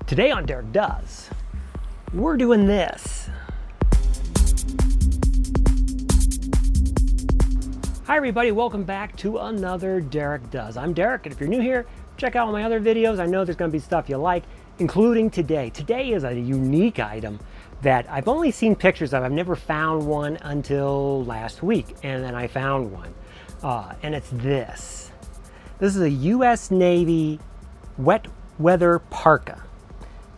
Today on Derek Does, we're doing this. Hi everybody, welcome back to another Derek Does. I'm Derek, and if you're new here, check out my other videos. I know there's going to be stuff you like, including today. Today is a unique item that I've only seen pictures of. I've never found one until last week, and then I found one. And it's this. This is a US Navy Wet Weather Parka.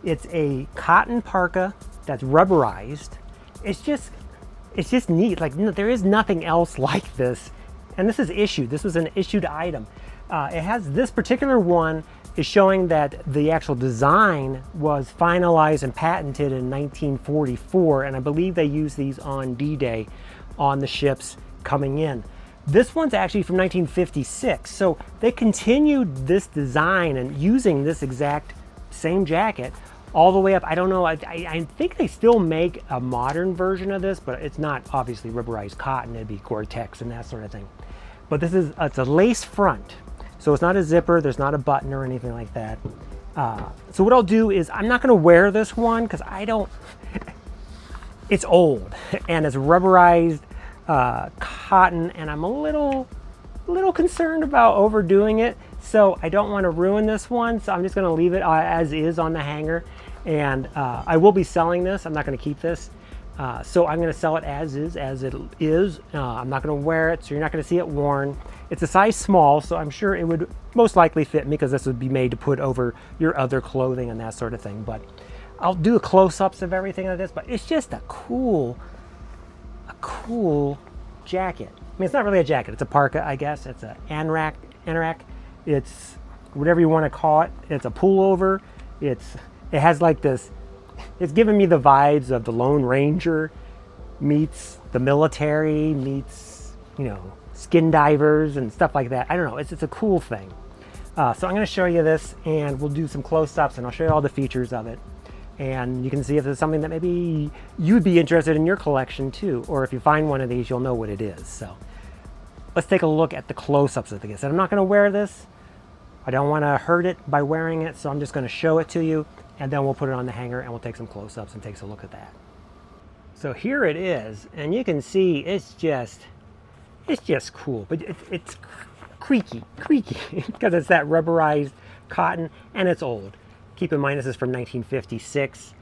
It's a cotton parka that's rubberized. It's just neat. Like, there is nothing else like this. And this is issued. This was an issued item. It has, this particular one is showing that the actual design was finalized and patented in 1944. And I believe they used these on D-Day on the ships coming in. This one's actually from 1956. So they continued this design and using this exact same jacket all the way up. I don't know, I think they still make a modern version of this, but it's not obviously rubberized cotton. It'd be Gore-Tex and that sort of thing. But this is, it's a lace front. So it's not a zipper, there's not a button or anything like that. So what I'll do is, I'm not gonna wear this one because I don't, it's old and it's rubberized cotton, and I'm a little concerned about overdoing it. So I don't want to ruin this one. So I'm just going to leave it as is on the hanger. And I will be selling this. I'm not going to keep this. So I'm going to sell it as is, I'm not going to wear it, so you're not going to see it worn. It's a size small, so I'm sure it would most likely fit me because this would be made to put over your other clothing and that sort of thing. But I'll do close-ups of everything like this. But it's just a cool jacket. I mean, it's not really a jacket. It's a parka, I guess. It's an anorak. It's whatever you want to call it. It's a pullover. It has like this. It's giving me the vibes of the Lone Ranger meets the military meets, you know, skin divers and stuff like that. I don't know. It's a cool thing. So I'm going to show you this, and we'll do some close-ups, and I'll show you all the features of it. And you can see if there's something that maybe you'd be interested in your collection too, or if you find one of these, you'll know what it is. So let's take a look at the close-ups of this. And I'm not going to wear this. I don't want to hurt it by wearing it, so I'm just going to show it to you, and then we'll put it on the hanger and we'll take some close-ups and take a look at that. So here it is, and you can see it's just cool, but it's creaky because it's that rubberized cotton, and it's old. Keep in mind, this is from 1956.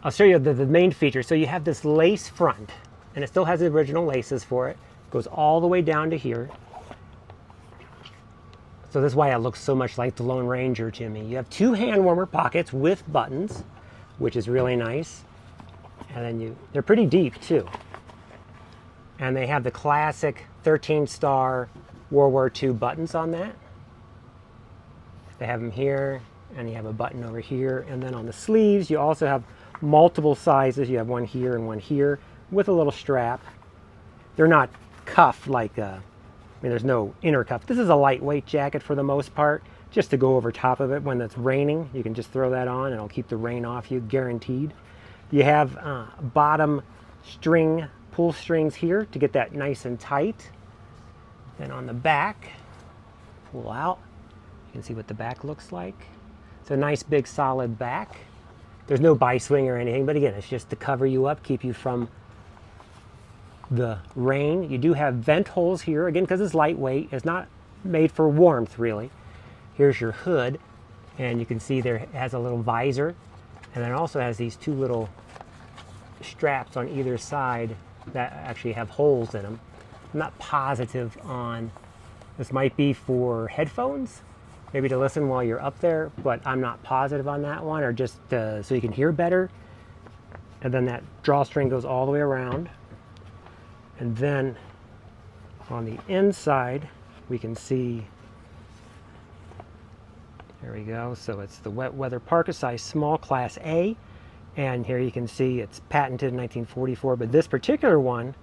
I'll show you the main feature. So you have this lace front, and it still has the original laces for it. Goes all the way down to here. So this is why it looks so much like the Lone Ranger to me. You have two hand warmer pockets with buttons, which is really nice. And then they're pretty deep too. And they have the classic 13-star World War II buttons on that. They have them here, and you have a button over here. And then on the sleeves, you also have multiple sizes. You have one here and one here with a little strap. They're not cuffed like, I mean, there's no inner cuff. This is a lightweight jacket for the most part, just to go over top of it when it's raining. You can just throw that on and it'll keep the rain off you, guaranteed. You have bottom string, pull strings here to get that nice and tight. Then on the back, pull out. You can see what the back looks like. It's a nice big solid back. There's no bi-swing or anything, but again, it's just to cover you up, keep you from the rain. You do have vent holes here, again, because it's lightweight. It's not made for warmth, really. Here's your hood, and you can see there it has a little visor, and then it also has these two little straps on either side that actually have holes in them. I'm not positive on, this might be for headphones, maybe to listen while you're up there, but I'm not positive on that one, or just so you can hear better. And then that drawstring goes all the way around. And then on the inside, we can see, there we go. So it's the Wet Weather Parka, size small, class A. And here you can see it's patented in 1944, but this particular one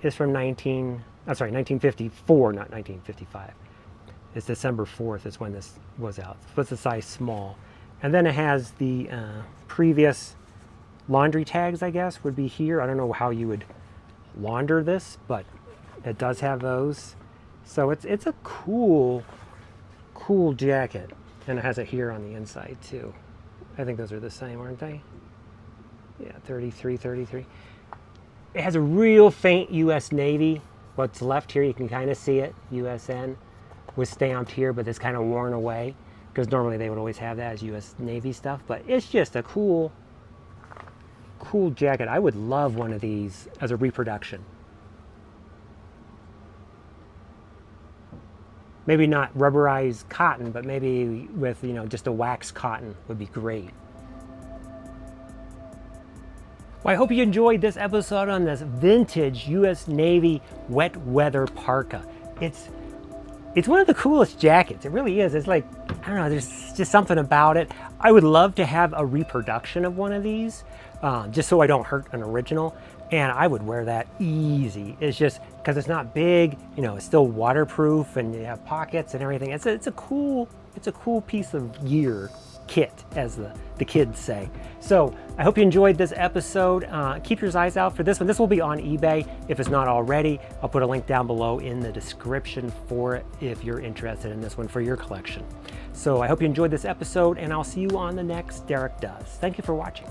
is from 1954, not 1955. It's December 4th is when this was out. So it's a size small. And then it has the previous laundry tags, I guess, would be here. I don't know how you would launder this, but it does have those. So it's a cool jacket. And it has it here on the inside too. I think those are the same, aren't they? Yeah, 33, 33. It has a real faint US Navy. What's left here, you can kind of see it, USN, was stamped here, but it's kind of worn away, because normally they would always have that as US Navy stuff. But it's just a cool jacket. I would love one of these as a reproduction. Maybe not rubberized cotton, but maybe with, you know, just a wax cotton would be great. Well, I hope you enjoyed this episode on this vintage US Navy wet weather parka. It's one of the coolest jackets. It really is. It's like, I don't know, there's just something about it. I would love to have a reproduction of one of these, just so I don't hurt an original. And I would wear that easy. It's just because it's not big, you know, it's still waterproof, and you have pockets and everything. It's a cool piece of gear, kit, as the kids say. So I hope you enjoyed this episode. Keep your eyes out for this one. This will be on eBay if it's not already. I'll put a link down below in the description for it if you're interested in this one for your collection. So I hope you enjoyed this episode, and I'll see you on the next Derek Does. Thank you for watching.